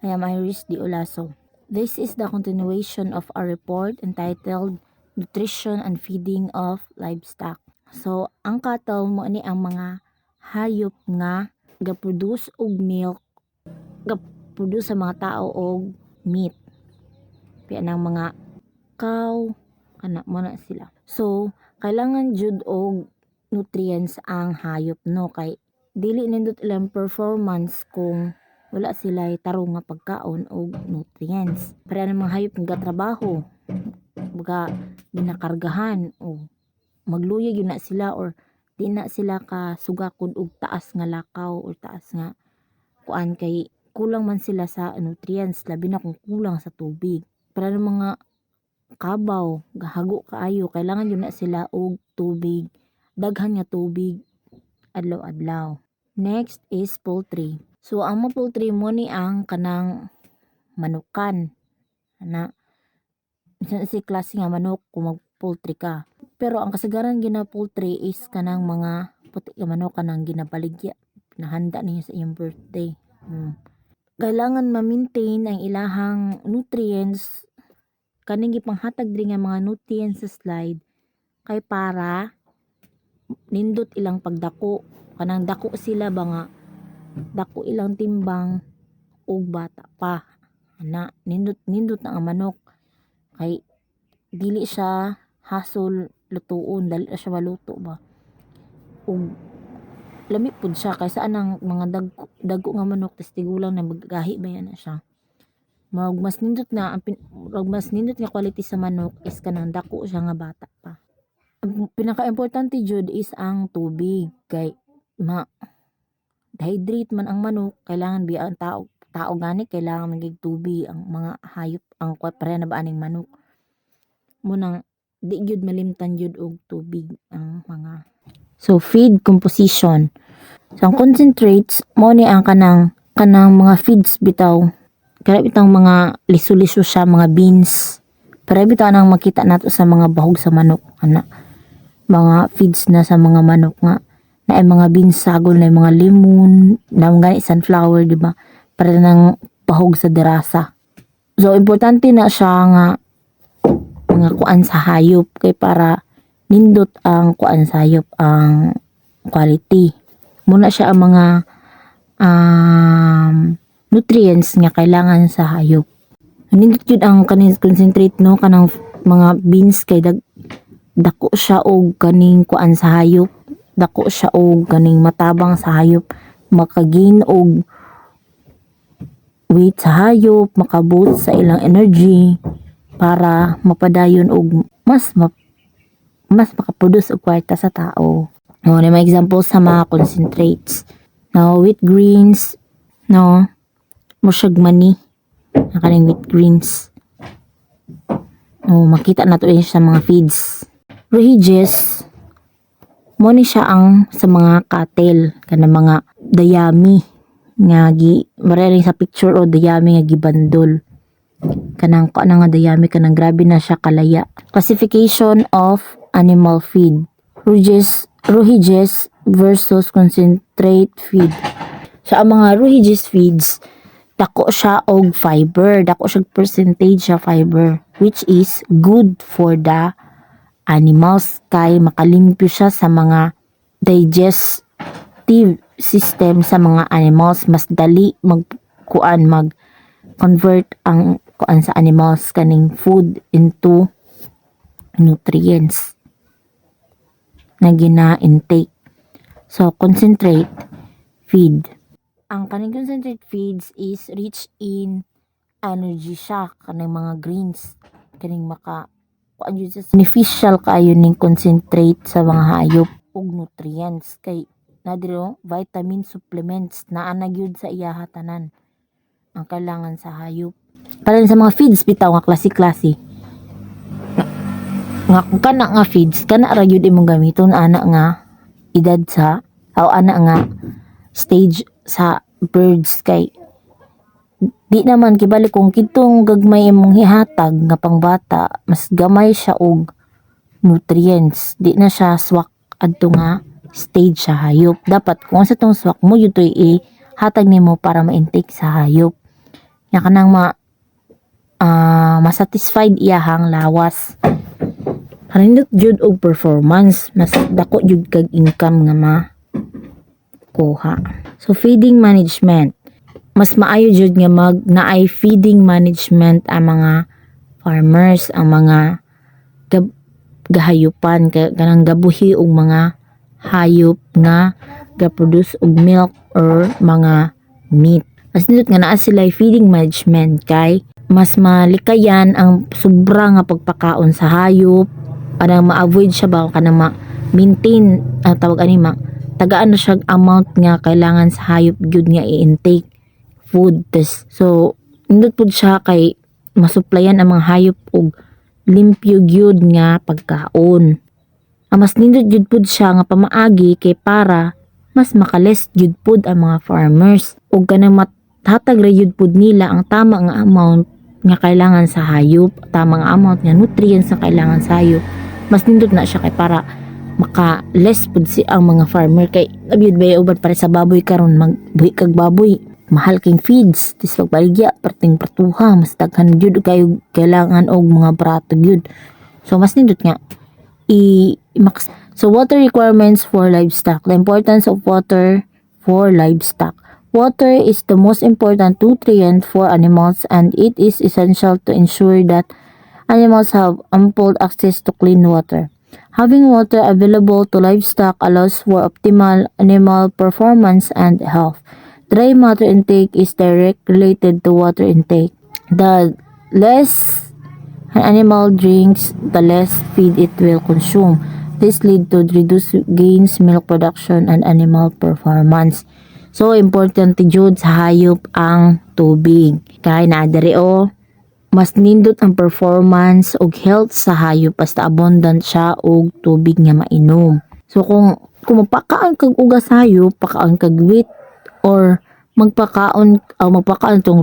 I am Iris D. Olaso. This is the continuation of our report entitled Nutrition and Feeding of Livestock. So, ang cattle mo ni ang mga hayop nga ga-produce og milk, ga-produce sa mga tao og meat. Kaya ng mga cow, kana mo na sila. So, kailangan jud og nutrients ang hayop no kay dili nindot ilang performance kung wala sila tarong nga pagkaon o nutrients. Para ang mga hayop nga trabaho, baga ginakargahan o magluyag yun na sila or di na sila kasugakod og taas nga lakaw or taas nga kuan kay kulang man sila sa nutrients labi na kung kulang sa tubig. Para ng mga kabaw, gahago kaayo, kailangan yun na sila og tubig, daghan nga tubig adlaw-adlaw. Next is poultry. So, ang mga poultry mo ni ang kanang manukan. Minsan si klase nga manok kung mag-poultry ka. Pero ang kasagaran gina-poultry is kanang mga puti nga manok kanang ginabaligya. Nahanda niya sa iyong birthday. Kailangan ma-maintain ang ilahang nutrients. Kaning gipanghatag diri nga mga nutrients sa slide kay para nindot ilang pagdako. Kanang dako sila ba nga dako ilang timbang og bata pa nindot na ang manok kay dili siya hasol lutuon, dali siya maluto ba og lami pud siya kaysa anang mga dagko nga manok tas tigulang na magahi ba yan na siya. Mas nindot nga quality sa manok is kanang dako siya nga bata pa. Ang pinaka-importante jud is ang tubig kay dehydrate man ang manok, kailangan biya ang tao gani kailangan magig tubig ang mga hayop ang pareha na ba aning manok munang di gyud malimtan jud og tubig ang mga. So feed composition. So ang concentrates mo ni ang kanang mga feeds bitaw kaya bitang mga liso-liso siya, mga beans para bitaw nang makita nato sa mga bahog sa manok mga feeds na sa mga manok nga na ay mga beans sagol na mga lemon na mga sunflower, di ba? Para nang pahog sa derasa. So importante na siya nga mga kuan sa hayop kay para nindot ang kuan sa hayop ang quality. Muna siya ang mga nutrients nga kailangan sa hayop. Nindot yun ang kaning concentrate no kanang mga beans kay dako siya og kaning kuan sa hayop. Dako siya og kaning matabang sa hayop, makagain og weight sa hayop, makaboost sa ilang energy para mapadayon og mas makaproduce og kwarta sa tao. No, may example sa mga concentrates. No, wheat greens, no, musyag mani, kaning wheat greens. No, makita na to sa mga feeds. Rages mo ni siya ang sa mga cattle kanang mga dayami nga mareling sa picture o dayami nga gibandol kanang nga dayami kanang grabe na siya kalaya. Classification of animal feed. Rohiges versus concentrate feed. Sa mga rohiges feeds dako siya og fiber, dako siya percentage sa fiber which is good for the animals kay makalimpyo siya sa mga digestive system sa mga animals, mas dali mag-convert ang kuan sa animals kaning food into nutrients na gina-intake. So concentrate feed. Ang kaning concentrate feeds is rich in energy siya kaning mga greens kaning beneficial kayo ning concentrate sa mga hayop ug nutrients kay nadiro vitamin supplements na gyud sa iyaha tanan ang kailangan sa hayop. Para sa mga feeds bitaw nga klase-klase nga kung kana nga feeds kana ra gyud imong gamiton ana nga edad sa ana nga stage sa birds kay di naman kibalik kung kitong gagmay imong hihatag nga pangbata mas gamay siya og nutrients, di na siya swak adto nga stage sa hayop. Dapat kung sa tong swak mo yun ihatag nimo para ma-intake sa hayop nya kanang masatisfied iyahang lawas. Kanindot jud og performance, mas dako jud kag income nga makuha. So feeding management, mas maayo jud nga naay feeding management ang mga farmers, ang mga gahayupan kanang gabuhi og mga hayop nga ga-produce og milk or mga meat. Mas nindot nga naa sila feeding management kay mas malikayan ang sobra nga pagpakaon sa hayop para ma-avoid siya ba kanang ma-maintain tawag ani tagaan na siya amount nga kailangan sa hayop gyud nga i-intake food test. So nindot pud siya kay masuplayan ang mga hayop og limpyo gyud nga pagkaon. Ang mas nindot gyud pud siya nga pamaagi kay para mas makales gyud pud ang mga farmers ug kanang mathatag ra gyud pud nila ang tama nga amount nga kailangan sa hayop, tama nga amount nga nutrients nga kailangan sa hayop. Mas nindot na siya kay para maka-less pud si ang mga farmer kay abiyod ba uban para sa baboy karon magbuhi kag baboy mahal king feeds tis pagbaligya perting pratuha mas daghan gyud kayo kailangan og mga barato gyud. So mas nindot nga max. So water requirements for livestock. The importance of water for livestock. Water is the most important nutrient for animals and it is essential to ensure that animals have ample access to clean water. Having water available to livestock allows for optimal animal performance and health. Dry matter intake is directly related to water intake. The less an animal drinks, the less feed it will consume. This leads to reduced gains, milk production, and animal performance. So, important jud sa hayop ang tubig. Kaya na diri mas nindot ang performance og health sa hayop basta abundant siya og tubig nga mainom. So kung mapakaon kag ugas sa hayop, pakaon kag wheat or magpakaon tong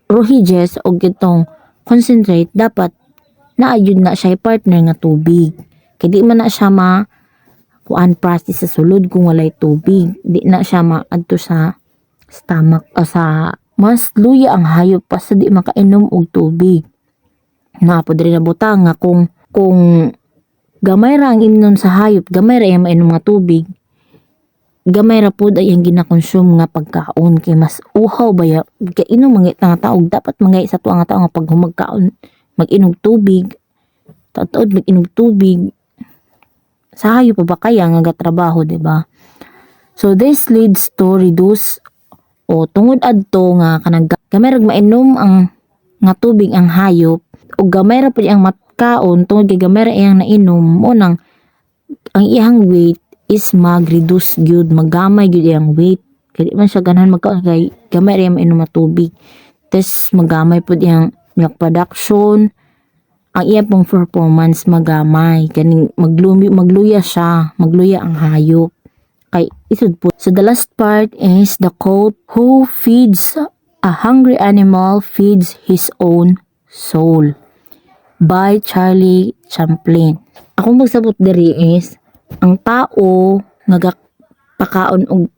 rohiges og itong concentrate, dapat naayud na siya partner nga tubig. Kay di man na siya kuan process sa sulod kung walay tubig. Di na siya maadto sa stomach sa mas luya ang hayop pa sa di makainom og tubig. Napod rin na butang nga kung gamay ra ang inom sa hayop, gamay ra ang mainom nga tubig, gamay ra pod ay ang ginakonsume nga pagkaon kay mas uhaw ba ya kay inom mangit nga taog dapat mangay sa tuwa nga tao nga pag humagkaon mag-inom tubig taod mag-inom tubig sa hayop pa ba kaya nga gatrabaho, diba? So this leads to reduce tungod adto nga kanang gamay ra mainom ang nga tubig ang hayop o gamay ra pud ang matkaon tungod kay gamay ra iyang nainom mo nang ang iyang weight is mag-reduce gyud, magamay gyud iyang weight kay di man siya ganahan magkaon kay gamay ra iyang mainom nga tubig. Tes magamay pud iyang milk production, ang iyang pong performance magamay kaning magluya ang hayop. Kay isud po. So the last part is the quote, "Who feeds a hungry animal feeds his own soul," by Charlie Chaplin. Akong magsabot diri is ang tao nagapakaon og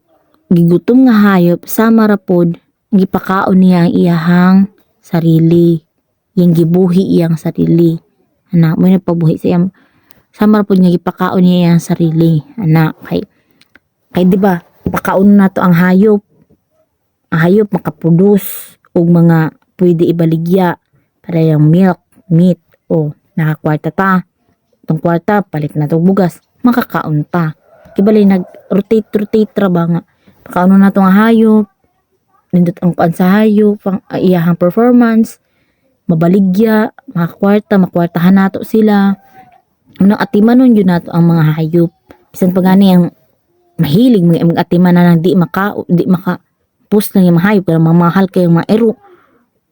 gigutom nga hayop sama ra pod gipakaon niya ang iyahang sarili, yang gibuhi iyang sarili. Ana mo na pabuhi sa iyang sama ra pod niya gipakaon niya iyang sarili. Ana kay di ba pakaon nato ang hayop. Ang hayop makaproduce og mga pwede ibaligya para yung milk, meat o nakakwarta ta. Itong kwarta palit na to bugas, makakaon ta. Kibali nag-rotate ra ba nga pakaon nato ang hayop. Nindot ang kuan sa hayop, iyahang performance, mabaligya, makakwartahan nato sila. Unang atimanon yun nato ang mga hayop. Bisan pa gani ang mahilig mga atiman na di maka-post lang yung mahayop kaya mamahal kayo mga ero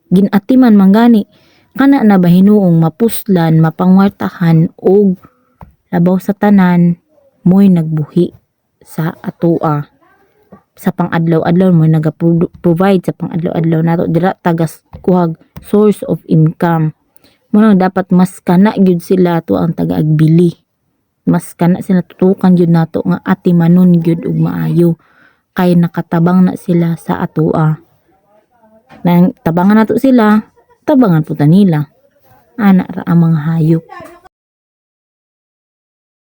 ginatiman manggani kana na bahinuong mapuslan mapangwartahan og labaw sa tanan mo'y nagbuhi sa atua sa pang-adlaw-adlaw mo'y naga-provide sa pang-adlaw-adlaw nato dira tagas kuhag source of income mo dapat mas kana gyud sila to ang taga-agbili. Mas kana sila tutukan gyud nato nga atimanon gyud og maayo kay nakatabang na sila sa atua. Nang tabangan nato sila, tabangan po ta nila. Ana ra ang mga hayop.